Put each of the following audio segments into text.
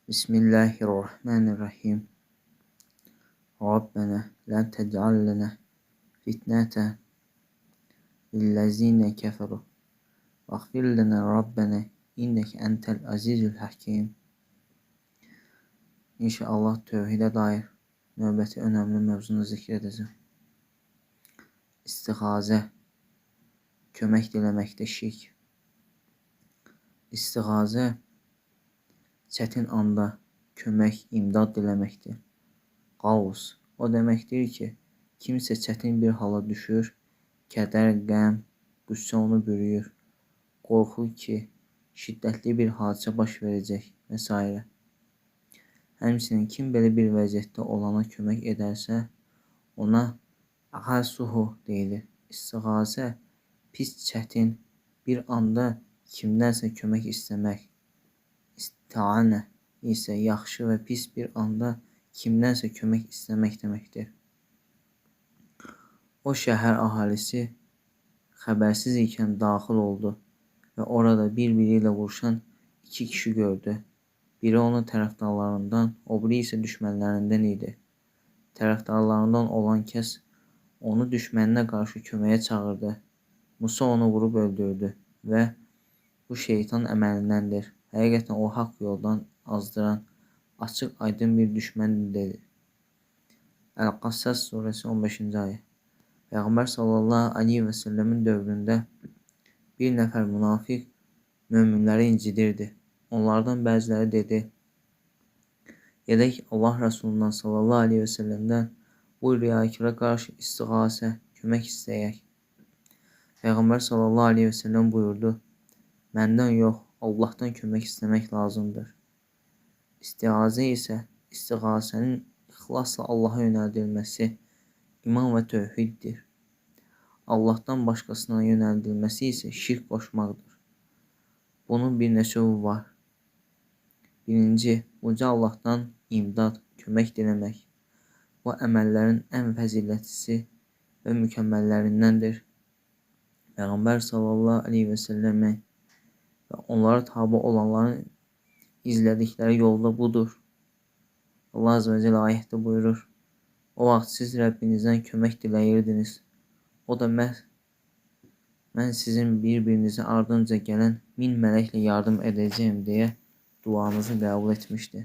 Bismillahirrahmanirrahim. Rabbena la tec'alna fitneten lillezine keferu. Vagfir lana Rabbena inneke entel azizül hakim. İnşallah tövhide dair növbəti önəmli mövzunu zikr edəcəm. İstiğazə, kömək diləməkdə şirk. İstiğazə, çətin anda kömək, imdad diləməkdir. Qaus, o deməkdir ki, kimsə çətin bir hala düşür, kədər, qəm, qüssə onu bürüyür, qorxur ki, şiddətli bir hadisə baş verəcək və s. Həmçinin kim belə bir vəziyyətdə olana kömək edərsə, ona əhəsuhu deyilir. İstiğazə, pis, çətin bir anda kimdənsə kömək istəmək. İsti'anə isə yaxşı və pis bir anda kimdənsə kömək istəmək deməkdir. O şəhər əhalisi xəbərsiz ikən daxil oldu və orada bir-biri ilə vuruşan iki kişi gördü. Biri onun tərəfdarlarından, o biri isə düşmənlərindən idi. Tərəfdarlarından olan kəs onu düşməninə qarşı köməyə çağırdı. Musa onu vurub öldürdü və bu şeytan əməlindəndir. Həqiqətən o haqq yoldan azdıran, açıq aydın bir düşməndir. Əl-Qassas surəsi 15-ci ayə. Peyğəmbər sallallahu aleyhi və səlləmin dövründə bir nəfər münafiq möminləri incidirdi. Onlardan bəziləri dedi: "Gedək Allah Rəsulundan sallallahu aleyhi və səlləmdən bu riyakara qarşı istiğasə, kömək istəyək." Peyğəmbər sallallahu aleyhi və səlləm buyurdu: "Məndən yox, Allahdan kömək istəmək lazımdır." İstiğazə isə istiğasənin ixlasla Allaha yönəldilməsi, iman və tövhiddir. Allahdan başqasına yönəldilməsi isə şirk qoşmaqdır. Bunun bir neçə yolu var. Birinci, uca Allahdan imdad, kömək diləmək. Bu əməllərin ən fəzilətlisi və mükəmməllərindəndir. Peyğəmbər sallallahu aleyhi və səlləmə və onlara tabi olanların izlədikləri yolda budur. Allah Azze və Celle ayətdə buyurur: "O vaxt siz Rəbbinizdən kömək diləyirdiniz. O da mən sizin bir-birinizi ardınca gələn 1000 mələklə yardım edəcəyim deyə duanızı qəbul etmişdi."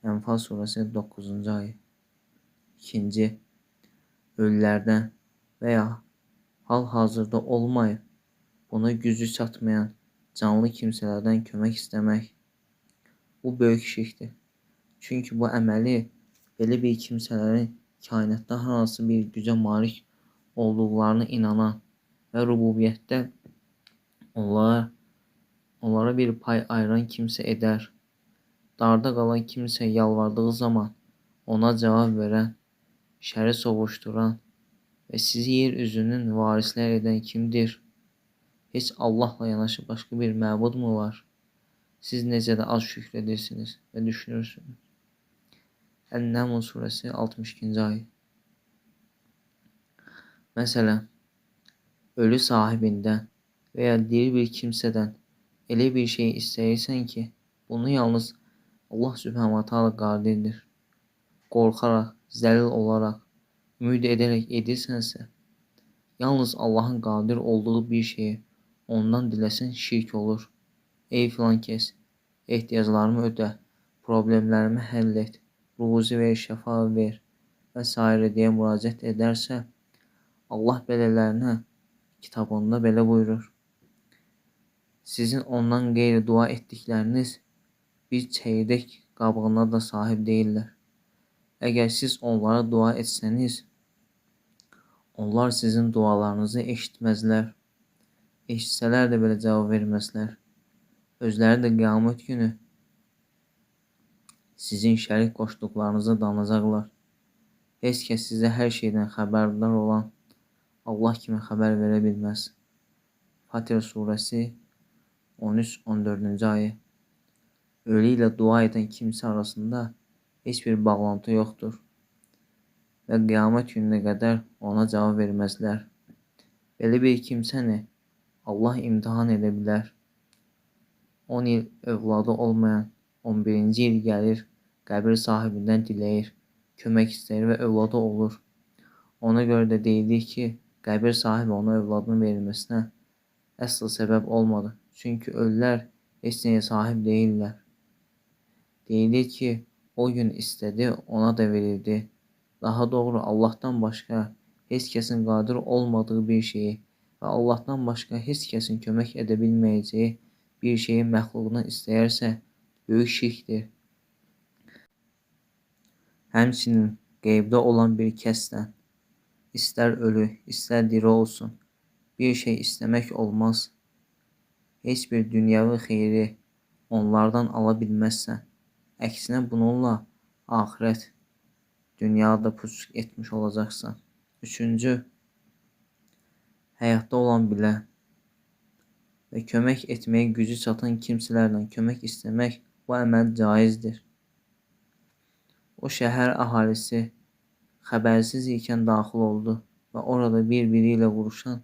Ənfal surəsi 9-cu ayə. İkinci, ölülərdən və ya hal-hazırda olmayıb, buna gücü çatmayan canlı kimsələrdən kömək istəmək. Bu böyük şirkdir. Çünki bu əməli belə bir kimsələrin kainatda hansı bir gücə malik olduqlarına inanan və rububiyyətdə onlara bir pay ayıran kimsə edər. Darda qalan kimsə yalvardığı zaman ona cavab verən, şəri sovuşduran və sizi yer üzünün varislər edən kimdir? Heç Allahla yanaşı başqa bir məbud mu var? Siz necə də az şükr edirsiniz və düşünürsünüz. Ən-Nəml surəsi 62-ci ayə. Məsələn, ölü sahibindən və ya diri bir kimsədən elə bir şey istəyirsən ki, bunu yalnız Allah Subhanahu wa Taala qadirdir. Qorxaraq, zəlil olaraq, ümid edərək edirsənsə, yalnız Allahın qadir olduğu bir şeyi ondan diləsən şirk olur. Ey filan kəs, ehtiyaclarımı ödə, problemlərimi həll et, ruzi ver, şəfa ver və s. deyə müraciət edərsə, Allah belələrinə kitabında belə buyurur: "Sizin ondan qeyri dua etdikləriniz bir çeyrək qabığına da sahib deyirlər. Əgər siz onlara dua etsəniz, onlar sizin dualarınızı eşitməzlər. Eşitsələr də belə cavab verməzlər. Özləri də qiyamət günü sizin şərik qoşduqlarınızı danacaqlar. Heç kəs sizə hər şeydən xəbərdar olan Allah kimi xəbər verə bilməz." Fatir surəsi 13-14-cü ayə. Ölü ilə dua edən kimsə arasında heç bir bağlantı yoxdur və qiyamət gününə qədər ona cavab verməzlər. Belə bir kimsəni Allah imtihan edə bilər. 10 il övladı olmayan 11-ci il gəlir, qəbir sahibindən diləyir, kömək istəyir və övladı olur. Ona görə də deyilir ki, qəbir sahibi ona övladının verilməsinə əsl səbəb olmadı. Çünki ölülər heç nəyə sahib deyirlər. Deyilir ki, o gün istədi, ona da verildi. Daha doğru Allahdan başqa heç kəsin qadir olmadığı bir şeyi və Allahdan başqa heç kəsin kömək edə bilməyəcəyi bir şeyi məxluqdan istəyərsə, böyük şirkdir. Həmçinin qeybdə olan bir kəsdən, istər ölü, istər diri olsun, bir şey istəmək olmaz. Heç bir dünyəvi xeyri onlardan ala bilməzsən. Əksinə bununla axirət, dünyada puçluq etmiş olacaqsan. Üçüncü, həyatda olan bilən və kömək etməyə gücü çatan kimsələrdən kömək istəmək bu əməl caizdir. O şəhər əhalisi xəbərsiz ikən daxil oldu və orada bir-biri ilə vuruşan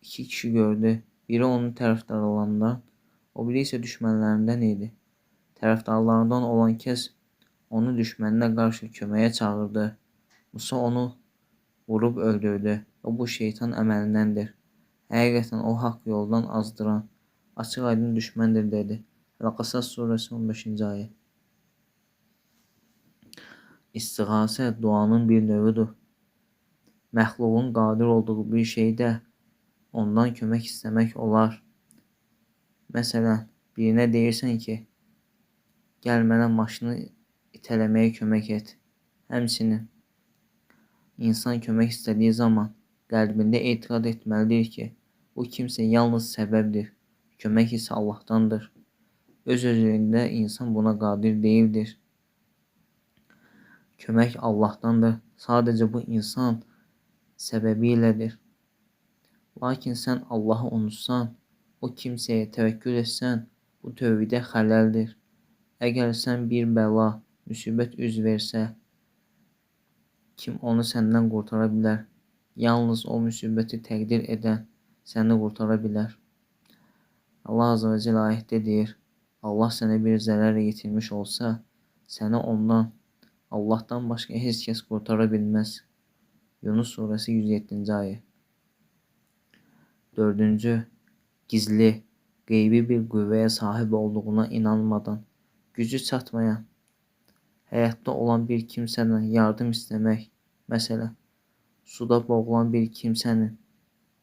iki kişi gördü. Biri onun tərəfdarlarından, o biri isə düşmənlərindən idi. Tərəfdarlarından olan kəs onu düşməninə qarşı köməyə çağırdı. Musa onu vurub öldürdü və bu şeytan əməlindəndir. Həqiqətən o haqq yoldan azdıran, açıq aydın düşməndir dedi. Əl-Qasas surəsi 15-ci ayə. İstiğasə duanın bir növüdür. Məxluqun qadir olduğu bir şeydə ondan kömək istəmək olar. Məsələn, birinə deyirsən ki, gəl mənə maşını itələməyə kömək et. Həmçinin, insan kömək istədiyi zaman qəlbində etiqad etməlidir ki, bu kimsə yalnız səbəbdir, kömək isə Allahdandır. Öz-özlüyündə insan buna qadir deyildir. Kömək Allahdandır, sadəcə bu insan səbəbi ilədir. Lakin sən Allahı unutsan, o kimsəyə təvəkkül etsən, bu tövhidə xələldir. Əgər sən bir bəla, müsibət üz versə, kim onu səndən qurtara bilər? Yalnız o müsibəti təqdir edən səni qurtara bilər. Allah Azə və Cəllə ayətdə deyir, Allah sənə bir zərər yetirmiş olsa, səni ondan, Allahdan başqa heç kəs qurtara bilməz. Yunus surəsi 107-ci ayə. 4-cü, gizli, qeybi bir qüvvəyə sahib olduğuna inanmadan, gücü çatmayan, həyatda olan bir kimsədən yardım istəmək, məsələn, suda boğulan bir kimsənin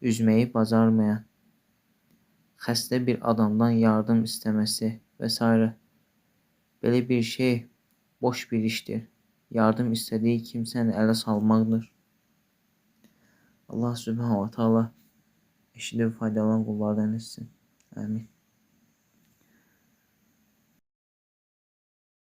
üzməyi bacarmayan, xəstə bir adamdan yardım istəməsi və s. Belə bir şey boş bir işdir. Yardım istədiyi kimsəni ələ salmaqdır. Allah Subhanahu wa Taala eşidib faydalanan qullardan etsin. Amin.